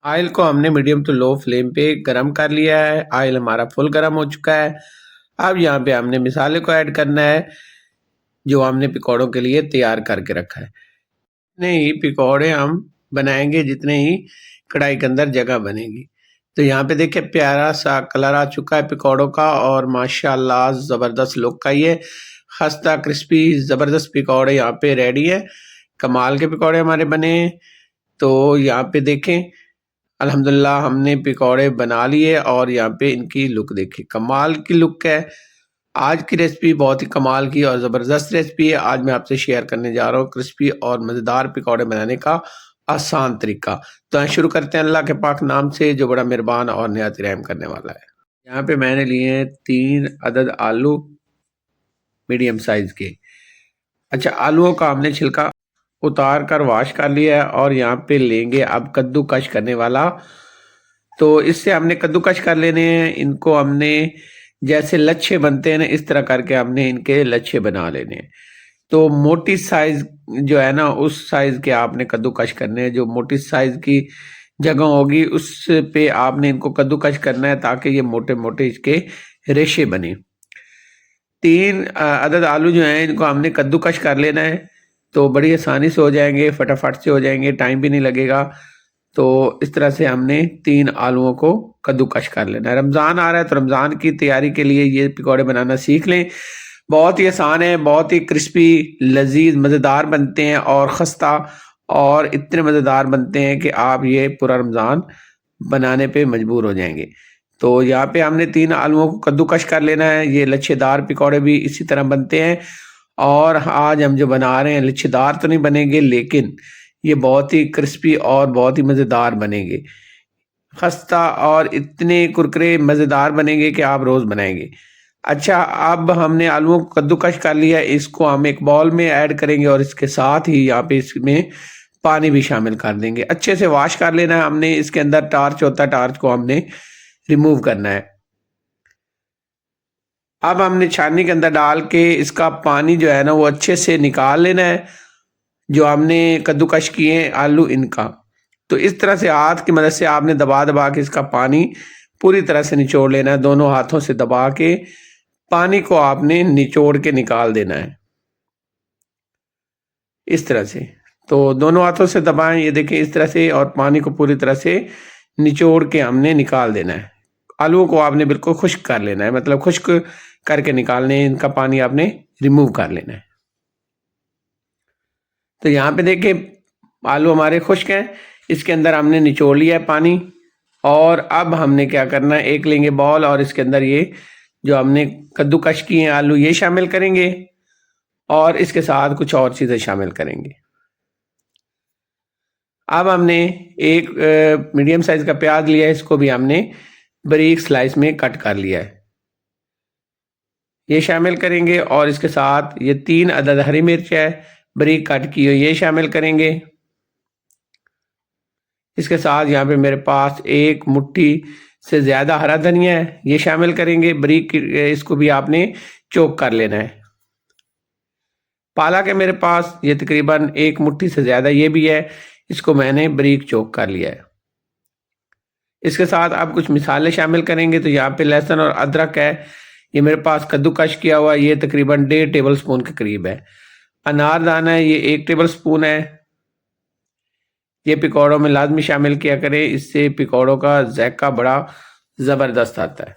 Oil को हमने medium to low flame पे गरम कर लिया है। ऑयल हमारा फुल गरम हो चुका है। अब यहाँ पे हमने मिसाले को ऐड करना है जो हमने पकौड़ों के लिए तैयार करके रखा है। जितने ही पकौड़े हम बनाएंगे जितने ही कढ़ाई के अंदर जगह बनेगी। तो यहाँ पे देखिए प्यारा सा कलर आ चुका है पकौड़ों का और माशाल्लाह ज़बरदस्त लुक का ये खस्ता क्रिस्पी ज़बरदस्त पकौड़े यहाँ पे रेडी है। कमाल के पकौड़े हमारे बने। तो यहाँ पे देखें अल्हम्दुलिल्लाह हमने पकौड़े बना लिए और यहाँ पे इनकी लुक देखिए कमाल की लुक है। आज की रेसिपी बहुत ही कमाल की और ज़बरदस्त रेसिपी है। आज मैं आपसे शेयर करने जा रहा हूँ क्रिस्पी और मज़ेदार पकौड़े बनाने का आसान तरीका। तो शुरू करते हैं अल्लाह के पाक नाम से जो बड़ा मेहरबान और निहायत रहम करने वाला है। यहाँ पे मैंने लिए हैं 3 अदद आलू मीडियम साइज़ के। अच्छा, आलूओं का हमने छिलका उतार कर वॉश कर लिया है और यहाँ पे लेंगे अब कद्दूकश करने वाला। तो इससे हमने कद्दूकश कर लेने हैं। इनको हमने जैसे लच्छे बनते हैं ना इस तरह करके हमने इनके लच्छे बना लेने हैं। तो मोटी साइज जो है ना उस साइज के आपने कद्दूकश करने हैं। जो मोटी साइज की जगह होगी उस पे आपने इनको कद्दूकश करना है ताकि ये मोटे मोटे इसके रेशे बने। 3 अदद आलू जो हैं इनको हमने कद्दूकश कर लेना है। तो बड़ी आसानी से हो जाएंगे, फटाफट से हो जाएंगे, टाइम भी नहीं लगेगा। तो इस तरह से हमने 3 आलूओं को कद्दूकश कर लेना है। रमज़ान आ रहा है तो रमज़ान की तैयारी के लिए ये पकौड़े बनाना सीख लें। बहुत ही आसान है, बहुत ही क्रिस्पी लजीज मज़ेदार बनते हैं और खस्ता और इतने मज़ेदार बनते हैं कि आप ये पूरा रमज़ान बनाने पे मजबूर हो जाएंगे। तो यहाँ पे हमने 3 आलूओं को कद्दूकश कर लेना है। ये लच्छेदार पकौड़े भी इसी तरह बनते हैं और आज हम जो बना रहे हैं लच्छेदार तो नहीं बनेंगे लेकिन ये बहुत ही क्रिस्पी और बहुत ही मज़ेदार बनेंगे। खस्ता और इतने कुरकुरे मज़ेदार बनेंगे कि आप रोज़ बनाएंगे। अच्छा, अब हमने आलूओं को कद्दूकश कर लिया, इसको हम एक बाउल में ऐड करेंगे और इसके साथ ही यहाँ पे इसमें पानी भी शामिल कर देंगे। अच्छे से वॉश कर लेना है हमने। इसके अंदर टार्च होता है, टार्च को हमने रिमूव करना है। अब हमने छाननी के अंदर डाल के इसका पानी जो है ना वो अच्छे से निकाल लेना है। जो हमने कद्दूकश किए हैं आलू इनका, तो इस तरह से हाथ की मदद से आपने दबा दबा के इसका पानी पूरी तरह से निचोड़ लेना है। दोनों हाथों से दबा के पानी को आपने निचोड़ के निकाल देना है इस तरह से। तो दोनों हाथों से दबाएं, ये देखें इस तरह से, और पानी को पूरी तरह से निचोड़ के हमने निकाल देना है। आलूओं को आपने बिल्कुल खुश्क कर लेना है, मतलब खुश्क करके निकालने, इनका पानी आपने रिमूव कर लेना है। तो यहाँ पे देखिए आलू हमारे खुश्क हैं, इसके अंदर हमने निचोड़ लिया है पानी। और अब हमने क्या करना है, एक लेंगे बॉल और इसके अंदर ये जो हमने कद्दूकश किए हैं आलू ये शामिल करेंगे और इसके साथ कुछ और चीज़ें शामिल करेंगे। अब हमने एक मीडियम साइज का प्याज लिया है, इसको भी हमने बारीक स्लाइस में कट कर लिया है, ये शामिल करेंगे। और इसके साथ ये 3 अदद हरी मिर्च है बारीक कट की हुई, ये शामिल करेंगे। इसके साथ यहाँ पे मेरे पास एक मुट्ठी से ज़्यादा हरा धनिया है, ये शामिल करेंगे बारीक। इसको भी आपने चॉप कर लेना है। पालक है मेरे पास, ये तकरीबन एक मुट्ठी से ज़्यादा ये भी है, इसको मैंने बारीक चॉप कर लिया है। इसके साथ आप कुछ मिसाले शामिल करेंगे। तो यहाँ पे लहसुन और अदरक है, ये मेरे पास कद्दूकश किया हुआ, ये तकरीबन 1.5 टेबल स्पून के करीब है। अनारदाना है, ये 1 टेबल स्पून है, ये पकौड़ों में लाजमी शामिल किया करें, इससे पकौड़ों का जायका बड़ा ज़बरदस्त आता है।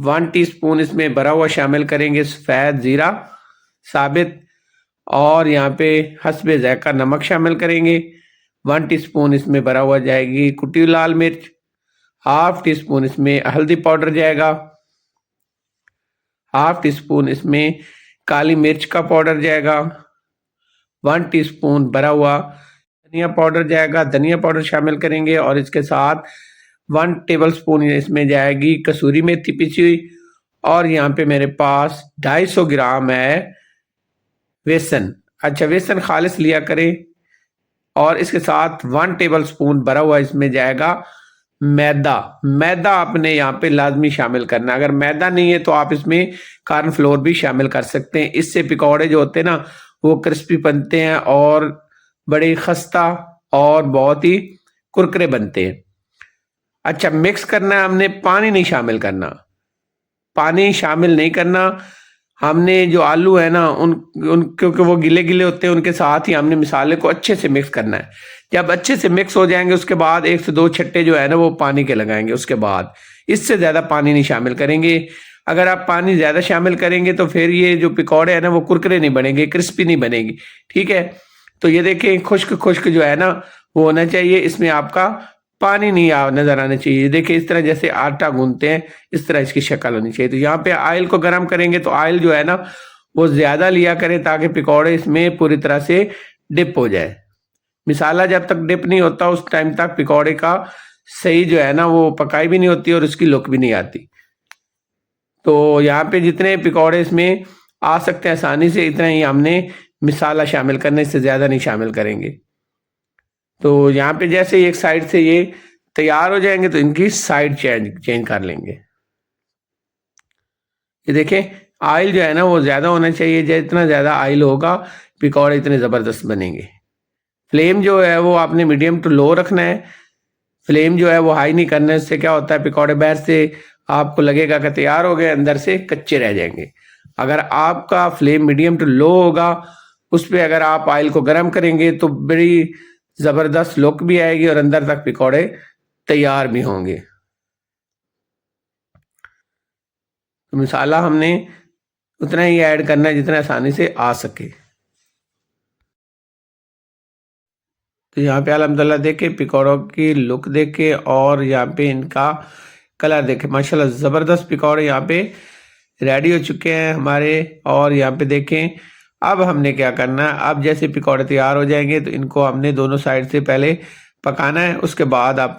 1 टीस्पून इसमें भरा हुआ शामिल करेंगे सफ़ेद ज़ीरा साबित, और यहाँ पे हस्बे जायका नमक शामिल करेंगे। 1 टीस्पून इसमें भरा हुआ जाएगी कुटी हुई लाल मिर्च, हाफ टी स्पून इसमें हल्दी पाउडर जाएगा, हाफ टी स्पून इसमें काली मिर्च का पाउडर जाएगा, 1 टीस्पून भरा हुआ धनिया पाउडर जाएगा, धनिया पाउडर शामिल करेंगे। और इसके साथ 1 टेबल स्पून इसमें जाएगी कसूरी मेथी पिसी हुई। और यहाँ पे मेरे पास 250 ग्राम है बेसन। अच्छा, बेसन खालिस लिया करें। और इसके साथ 1 टेबल स्पून भरा हुआ इसमें जाएगा मैदा। मैदा आपने यहाँ पे लाजमी शामिल करना है, अगर मैदा नहीं है तो आप इसमें कॉर्नफ्लोर भी शामिल कर सकते हैं। इससे पकौड़े जो होते हैं ना वो क्रिस्पी बनते हैं और बड़े खस्ता और बहुत ही कुरकुरे बनते हैं। अच्छा, मिक्स करना है हमने, पानी नहीं शामिल करना, पानी शामिल नहीं करना। हमने जो आलू है ना उन क्योंकि वो गिले गिले होते हैं, उनके साथ ही हमने मसाले को अच्छे से मिक्स करना है। जब अच्छे से मिक्स हो जाएंगे उसके बाद 1 से 2 छट्टे जो है ना वो पानी के लगाएंगे। उसके बाद इससे ज़्यादा पानी नहीं शामिल करेंगे। अगर आप पानी ज़्यादा शामिल करेंगे तो फिर ये जो पकौड़े हैं ना वो कुरकुरे नहीं बनेंगे, क्रिस्पी नहीं बनेगी। ठीक है, तो ये देखें खुश्क खुश्क जो है ना वो होना चाहिए, इसमें आपका पानी नहीं नजर आना चाहिए। देखिए इस तरह जैसे आटा गूंथते हैं इस तरह इसकी शक्ल होनी चाहिए। तो यहाँ पे ऑयल को गर्म करेंगे तो ऑयल जो है ना वो ज्यादा लिया करें ताकि पकौड़े इसमें पूरी तरह से डिप हो जाए। मिसाला जब तक डिप नहीं होता उस टाइम तक पकौड़े का सही जो है ना वो पकाई भी नहीं होती और उसकी लुक भी नहीं आती। तो यहाँ पे जितने पकौड़े इसमें आ सकते हैं आसानी से इतना ही हमने मिसाला शामिल करना, इससे ज्यादा नहीं शामिल करेंगे। तो यहाँ पे जैसे एक साइड से ये तैयार हो जाएंगे तो इनकी साइड चेंज चेंज कर लेंगे। ये देखें ऑयल जो है ना वो ज़्यादा होना चाहिए, जितना ज़्यादा ऑयल होगा पकौड़े इतने ज़बरदस्त बनेंगे। फ्लेम जो है वो आपने मीडियम टू लो रखना है, फ्लेम जो है वो हाई नहीं करना है। इससे क्या होता है पकौड़े बाहर से आपको लगेगा कि तैयार हो गए, अंदर से कच्चे रह जाएंगे। अगर आपका फ्लेम मीडियम टू लो होगा, उस पर अगर आप ऑयल को गर्म करेंगे तो बड़ी ज़बरदस्त लुक भी आएगी और अंदर तक पकौड़े तैयार भी होंगे। तो मसाला हमने उतना ही ऐड करना है जितना आसानी से आ सके। तो यहाँ पे अल्हम्दुलिल्लाह देखे पकौड़ों की लुक देखे और यहाँ पे इनका कलर देखे, माशाल्लाह ज़बरदस्त पकौड़े यहाँ पे रेडी हो चुके हैं हमारे। और यहाँ पे देखें अब हमने क्या करना है, अब जैसे पकौड़े तैयार हो जाएंगे तो इनको हमने दोनों साइड से पहले पकाना है। उसके बाद आप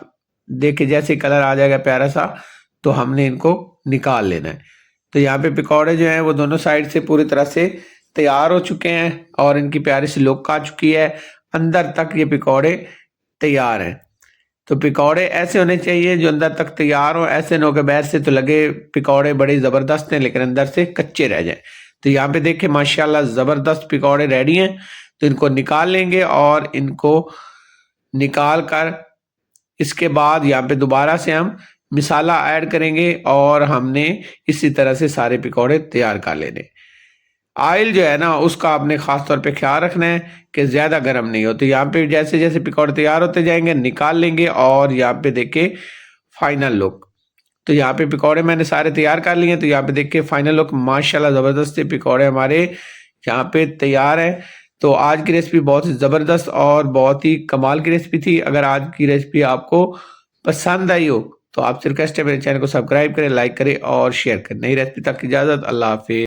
देखे जैसे कलर आ जाएगा प्यारा सा तो हमने इनको निकाल लेना है। तो यहाँ पे पकौड़े जो हैं वो दोनों साइड से पूरी तरह से तैयार हो चुके हैं और इनकी प्यारी सी लुक आ चुकी है, अंदर तक ये पकौड़े तैयार हैं। तो पकौड़े ऐसे होने चाहिए जो अंदर तक तैयार हो, ऐसे न हो के बाहर से तो लगे पकौड़े बड़े ज़बरदस्त हैं लेकिन अंदर से कच्चे रह जाए। तो यहाँ पे देखें माशाल्लाह ज़बरदस्त पकौड़े रेडी हैं। तो इनको निकाल लेंगे और इनको निकाल कर इसके बाद यहाँ पे दोबारा से हम मिसाला ऐड करेंगे और हमने इसी तरह से सारे पकौड़े तैयार कर लेने। ऑयल जो है ना उसका आपने खास तौर पे ख्याल रखना है कि ज़्यादा गर्म नहीं हो। तो यहाँ पे जैसे जैसे पकौड़े तैयार होते जाएंगे निकाल लेंगे और यहाँ पे देखे फाइनल लुक। तो यहाँ पे पकौड़े मैंने सारे तैयार कर लिए। तो यहाँ पे देखिए फाइनल लुक माशाल्लाह ज़बरदस्त से पकौड़े हमारे यहाँ पे तैयार है। तो आज की रेसिपी बहुत ही ज़बरदस्त और बहुत ही कमाल की रेसिपी थी। अगर आज की रेसिपी आपको पसंद आई हो तो आपसे रिक्वेस्ट है मेरे चैनल को सब्सक्राइब करें, लाइक करें और शेयर करें। नई रेसिपी तक की इजाज़त, अल्लाह हाफिज़।